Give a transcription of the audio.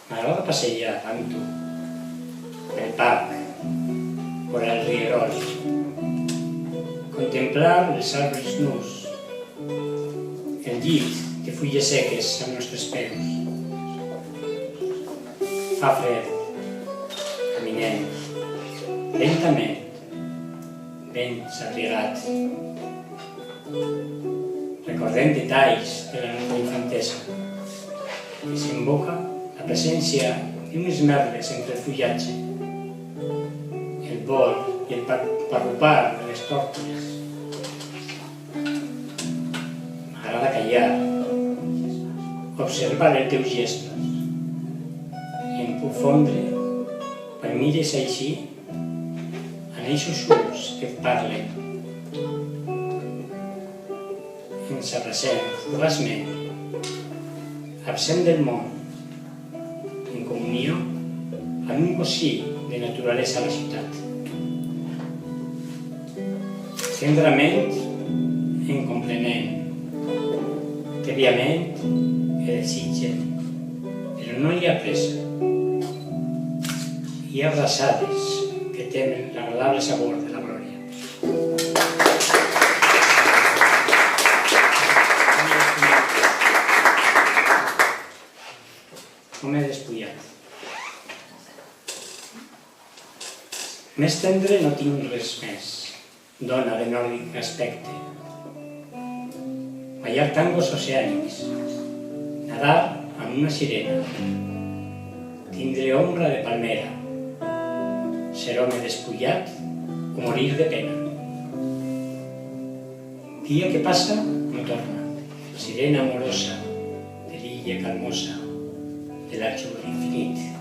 M'agrada passejar amb tu pel parc, por el rierol, contemplar els arbres nus, el llit de fulles seques als nostres peus. Fa fred, caminem, lentament, ben abrigats. Recordem detalls de la nostra infantesa, que s'invoca la presència d'unes merles entre el fullatge, el vol i el parrupar de les tórtoles. M'agrada callar, observar els teus gestos i em puc fondre quan mires així en eixos ulls que et parlen. Ens abracem fugaçment, absent del món, en comunió amb un cosí de naturalesa a la ciutat. Tendrament en complement, tèbiament que desitgen, però no hi ha pressa. Hi ha abraçades que temen l'agradable sabor de la glòria. Com he despullat. Més tendre no tinc res més, dona de nòrdic aspecte. Ballar tangos oceànics, nadar amb una sirena, tindre ombra de palmera, ser home despullat o morir de pena. Dia que passa no torna, sirena amorosa de l'illa calmosa, de l'arxur infinit.